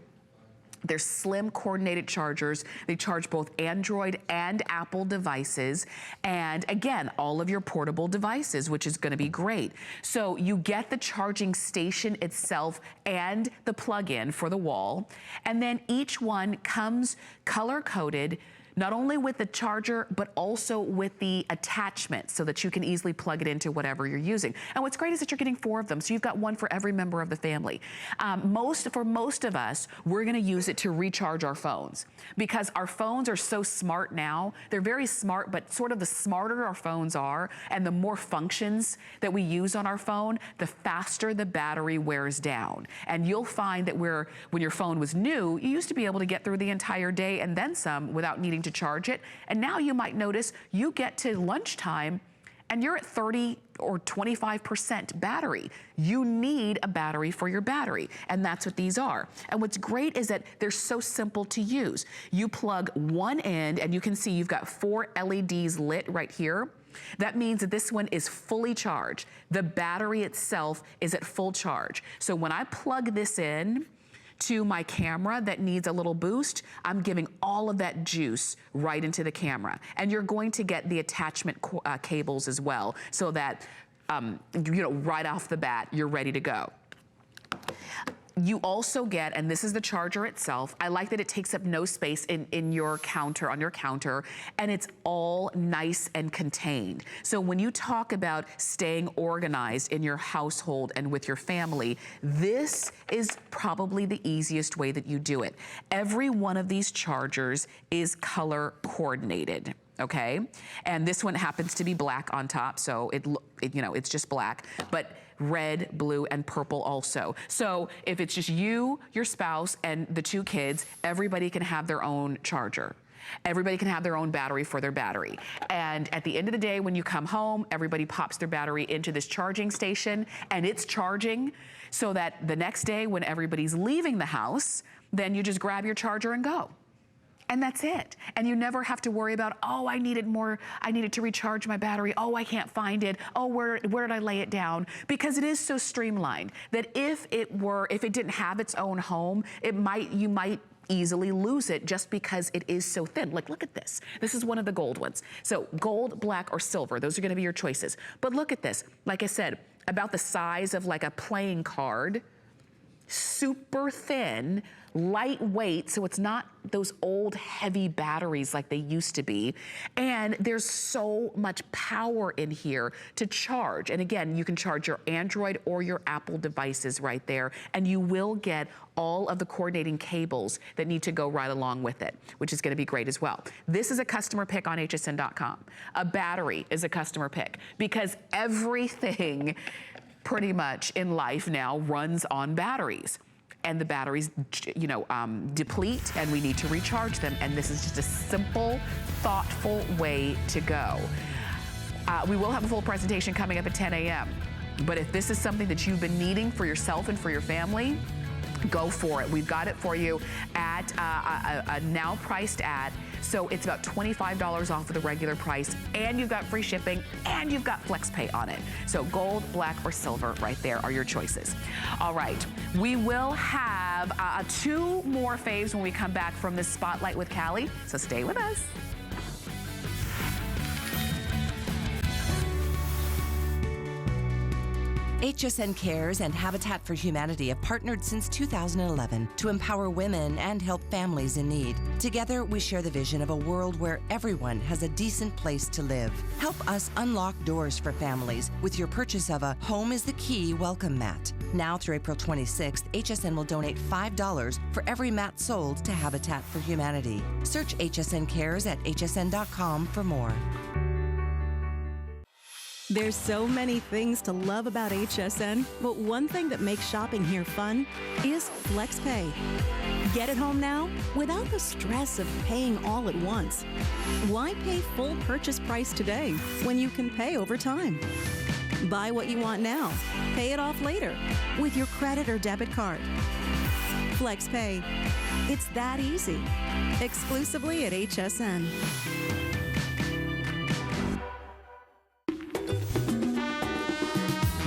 They're slim, coordinated chargers. They charge both Android and Apple devices. And again, all of your portable devices, which is gonna be great. So you get the charging station itself and the plug-in for the wall. And then each one comes color-coded, not only with the charger, but also with the attachment so that you can easily plug it into whatever you're using. And what's great is that you're getting 4 of them, so you've got one for every member of the family. For most of us, we're gonna use it to recharge our phones, because our phones are so smart now. They're very smart, but sort of the smarter our phones are and the more functions that we use on our phone, the faster the battery wears down. And you'll find that when your phone was new, you used to be able to get through the entire day and then some without needing to charge it. And now you might notice you get to lunchtime and you're at 30 or 25% battery. You need a battery for your battery, and that's what these are. And what's great is that they're so simple to use. You plug one end and you can see you've got 4 LEDs lit right here. That means that this one is fully charged. The battery itself is at full charge. So when I plug this in to my camera that needs a little boost, I'm giving all of that juice right into the camera. And you're going to get the attachment cables as well, so that, right off the bat, you're ready to go. You also get, and this is the charger itself, I like that it takes up no space on your counter, and it's all nice and contained. So when you talk about staying organized in your household and with your family, this is probably the easiest way that you do it. Every one of these chargers is color coordinated. Okay, and this one happens to be black on top, so it's just black, but red, blue, and purple also. So if it's just you, your spouse, and the 2 kids, everybody can have their own charger. Everybody can have their own battery for their battery. And at the end of the day, when you come home, everybody pops their battery into this charging station, and it's charging, so that the next day when everybody's leaving the house, then you just grab your charger and go. And that's it. And you never have to worry about, oh, I needed to recharge my battery. Oh, I can't find it. Oh, where did I lay it down? Because it is so streamlined that if it didn't have its own home, you might easily lose it just because it is so thin. Like, look at this. This is one of the gold ones. So gold, black, or silver, those are gonna be your choices. But look at this. Like I said, about the size of like a playing card. super thin, lightweight, so it's not those old heavy batteries like they used to be. And there's so much power in here to charge. And again, you can charge your Android or your Apple devices right there, and you will get all of the coordinating cables that need to go right along with it, which is gonna be great as well. This is a customer pick on hsn.com. A battery is a customer pick because everything pretty much in life now runs on batteries. And the batteries, you know, deplete, and we need to recharge them. And this is just a simple, thoughtful way to go. We will have a full presentation coming up at 10 a.m. But if this is something that you've been needing for yourself and for your family, go for it. We've got it for you at a now priced at, so it's about $25 off of the regular price, and you've got free shipping, and you've got FlexPay on it. So gold, black, or silver right there are your choices. All right, we will have 2 more faves when we come back from this Spotlight with Callie, so stay with us. HSN Cares and Habitat for Humanity have partnered since 2011 to empower women and help families in need. Together, we share the vision of a world where everyone has a decent place to live. Help us unlock doors for families with your purchase of a Home is the Key welcome mat. Now through April 26th, HSN will donate $5 for every mat sold to Habitat for Humanity. Search HSN Cares at hsn.com for more. There's so many things to love about HSN, but one thing that makes shopping here fun is FlexPay. Get it home now without the stress of paying all at once. Why pay full purchase price today when you can pay over time? Buy what you want now, pay it off later with your credit or debit card. FlexPay. It's that easy. Exclusively at HSN.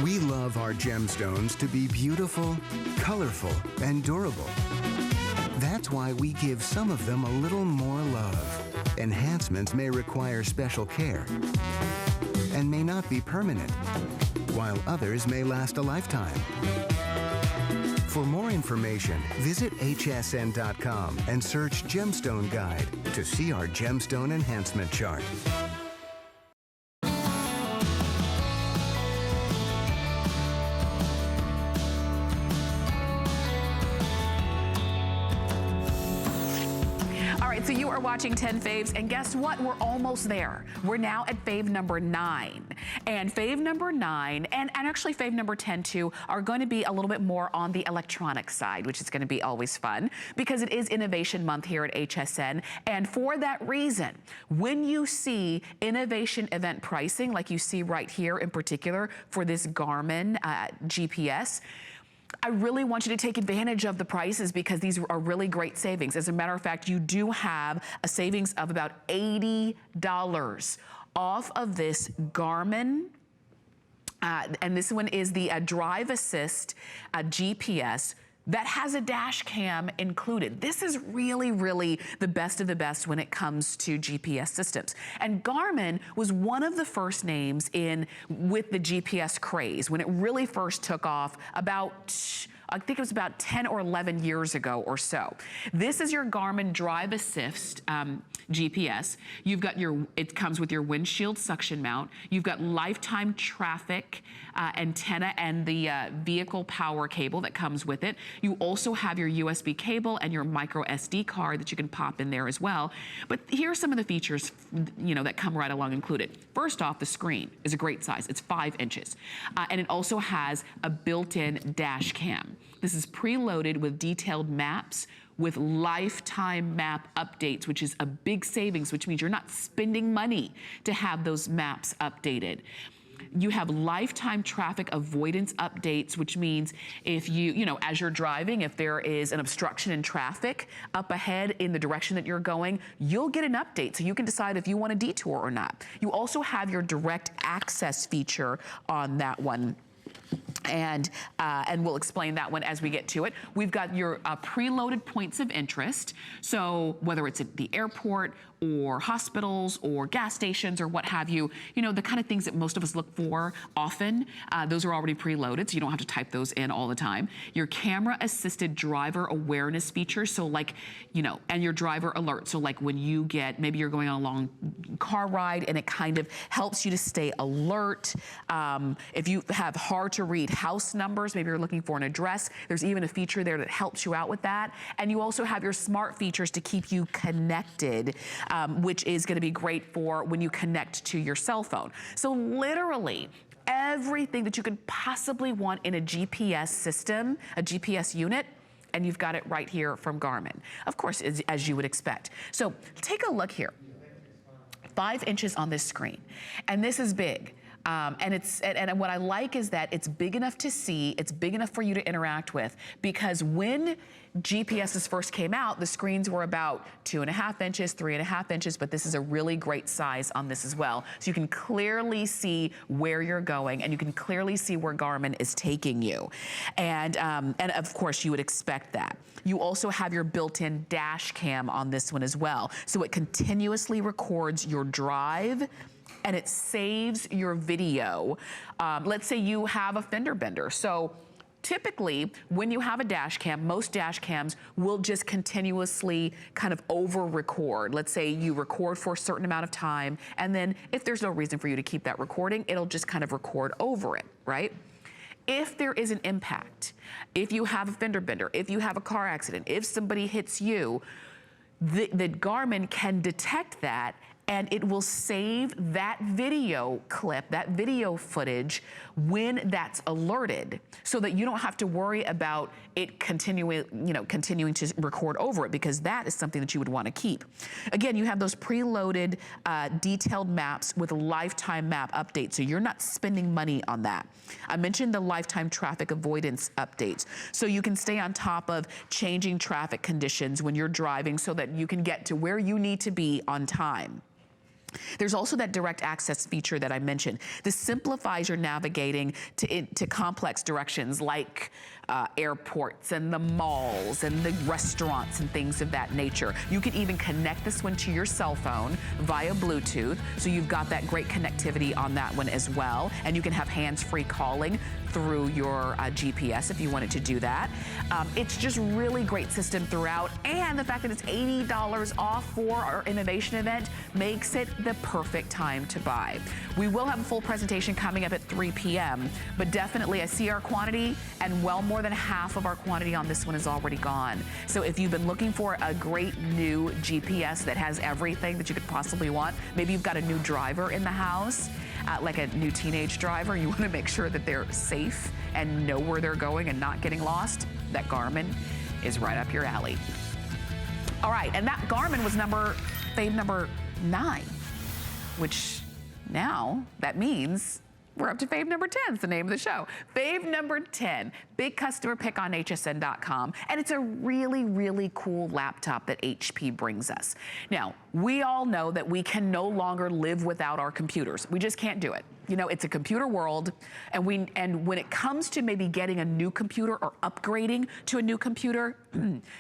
We love our gemstones to be beautiful, colorful, and durable. That's why we give some of them a little more love. Enhancements may require special care and may not be permanent, while others may last a lifetime. For more information, visit hsn.com and search Gemstone Guide to see our gemstone enhancement chart. So you are watching 10 Faves, and guess what? We're almost there. We're now at fave number 9. And fave number 9, and actually fave number 10 too, are going to be a little bit more on the electronic side, which is going to be always fun, because it is Innovation Month here at HSN. And for that reason, when you see innovation event pricing, like you see right here in particular for this Garmin GPS, I really want you to take advantage of the prices because these are really great savings. As a matter of fact, you do have a savings of about $80 off of this Garmin. And this one is the Drive Assist GPS that has a dash cam included. This is really, really the best of the best when it comes to GPS systems. And Garmin was one of the first names with the GPS craze when it really first took off about, I think it was about 10 or 11 years ago or so. This is your Garmin Drive Assist GPS. You've got it comes with your windshield suction mount. You've got lifetime traffic antenna and the vehicle power cable that comes with it. You also have your USB cable and your micro SD card that you can pop in there as well. But here are some of the features, that come right along included. First off, the screen is a great size. It's 5 inches. And it also has a built-in dash cam. This is preloaded with detailed maps with lifetime map updates, which is a big savings, which means you're not spending money to have those maps updated. You have lifetime traffic avoidance updates, which means if as you're driving, if there is an obstruction in traffic up ahead in the direction that you're going, you'll get an update so you can decide if you want a detour or not. You also have your direct access feature on that one. And we'll explain that one as we get to it. We've got your preloaded points of interest. So whether it's at the airport or hospitals or gas stations or what have you, you know, the kind of things that most of us look for often, those are already preloaded, so you don't have to type those in all the time. Your camera assisted driver awareness feature, so like, you know, and your driver alert. So like when you get, maybe you're going on a long car ride and it kind of helps you to stay alert. If you have hard to read house numbers, maybe you're looking for an address, there's even a feature there that helps you out with that. And you also have your smart features to keep you connected, which is gonna be great for when you connect to your cell phone. So literally, everything that you could possibly want in a GPS system, a GPS unit, and you've got it right here from Garmin. Of course, as you would expect. So take a look here. 5 inches on this screen, and this is big. And what I like is that it's big enough to see, it's big enough for you to interact with, because when GPSs first came out, the screens were about 2.5 inches, 3.5 inches, but this is a really great size on this as well. So you can clearly see where you're going, and you can clearly see where Garmin is taking you. And of course, you would expect that. You also have your built-in dash cam on this one as well. So it continuously records your drive, and it saves your video. Let's say you have a fender bender. So typically, when you have a dash cam, most dash cams will just continuously kind of over-record. Let's say you record for a certain amount of time, and then if there's no reason for you to keep that recording, it'll just kind of record over it, right? If there is an impact, if you have a fender bender, if you have a car accident, if somebody hits you, the Garmin can detect that, and it will save that video clip, that video footage, when that's alerted, so that you don't have to worry about it continuing to record over it, because that is something that you would want to keep. Again, you have those preloaded detailed maps with lifetime map updates, so you're not spending money on that. I mentioned the lifetime traffic avoidance updates, so you can stay on top of changing traffic conditions when you're driving, so that you can get to where you need to be on time. There's also that direct access feature that I mentioned. This simplifies your navigating to complex directions like airports and the malls and the restaurants and things of that nature. You can even connect this one to your cell phone via Bluetooth, so you've got that great connectivity on that one as well. And you can have hands-free calling through your GPS if you wanted to do that. It's just really great system throughout, and the fact that it's $80 off for our innovation event makes it the perfect time to buy. We will have a full presentation coming up at 3 p.m., but definitely I see our quantity, and well more than half of our quantity on this one is already gone. So if you've been looking for a great new GPS that has everything that you could possibly want, maybe you've got a new driver in the house, like a new teenage driver, you want to make sure that they're safe and know where they're going and not getting lost, that Garmin is right up your alley. All right, and that Garmin was fave number 9, which now that means we're up to fave number 10. It's the name of the show. Fave number 10, big customer pick on hsn.com. And it's a really, really cool laptop that HP brings us. Now, we all know that we can no longer live without our computers. We just can't do it. You know, it's a computer world, and when it comes to maybe getting a new computer or upgrading to a new computer,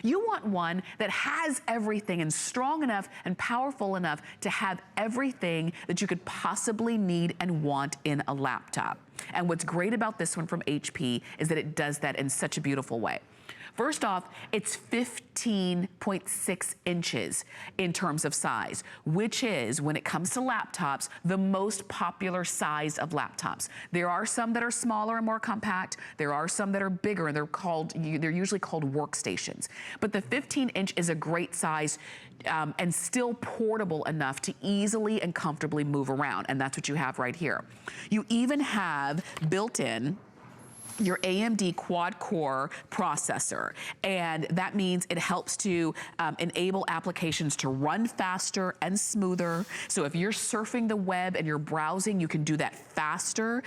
you want one that has everything and strong enough and powerful enough to have everything that you could possibly need and want in a laptop. And what's great about this one from HP is that it does that in such a beautiful way. First off, it's 15.6 inches in terms of size, which is, when it comes to laptops, the most popular size of laptops. There are some that are smaller and more compact. There are some that are bigger, and they're usually called workstations. But the 15-inch is a great size and still portable enough to easily and comfortably move around, and that's what you have right here. You even have built-in your AMD quad-core processor, and that means it helps to enable applications to run faster and smoother. So if you're surfing the web and you're browsing, you can do that faster.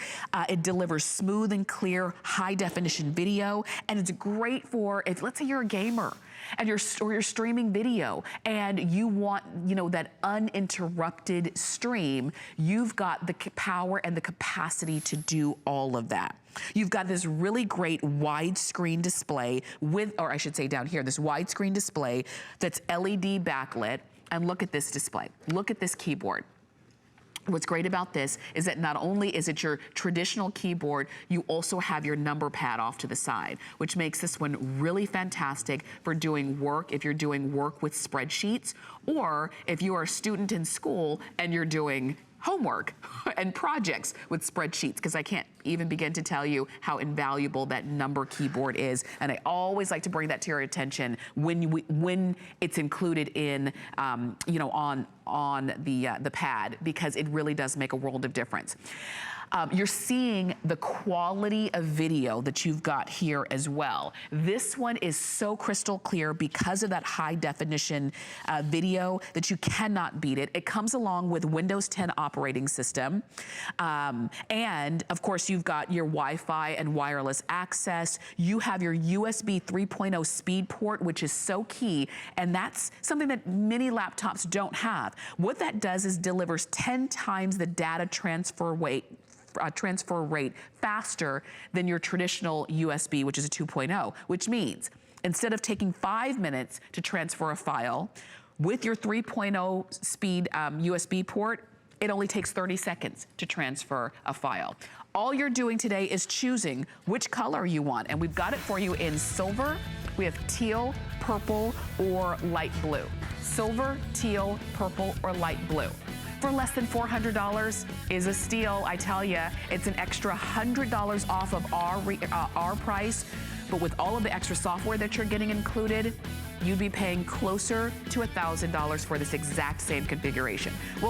It delivers smooth and clear high-definition video, and it's great for, if let's say you're a gamer and you're streaming video and you want, you know, that uninterrupted stream, you've got the power and the capacity to do all of that. You've got this really great widescreen display with, or I should say down here, this widescreen display that's LED backlit and look at this display. Look at this keyboard. What's great about this is that not only is it your traditional keyboard, you also have your number pad off to the side, which makes this one really fantastic for doing work, if you're doing work with spreadsheets, or if you are a student in school and you're doing homework and projects with spreadsheets, because I can't even begin to tell you how invaluable that number keyboard is. And I always like to bring that to your attention when it's included in, you know, on the pad, because it really does make a world of difference. You're seeing the quality of video that you've got here as well. This one is so crystal clear because of that high definition video that you cannot beat it. It comes along with Windows 10 operating system. And of course, you've got your Wi-Fi and wireless access. You have your USB 3.0 speed port, which is so key. And that's something that many laptops don't have. What that does is delivers 10 times the data transfer rate faster than your traditional USB, which is a 2.0, which means instead of taking 5 minutes to transfer a file, with your 3.0 speed USB port, it only takes 30 seconds to transfer a file. All you're doing today is choosing which color you want, and we've got it for you in silver. We have teal, purple, or light blue. Silver, teal, purple, or light blue. For less than $400 is a steal, I tell you. It's an extra $100 off of our price, but with all of the extra software that you're getting included, you'd be paying closer to $1,000 for this exact same configuration. Well,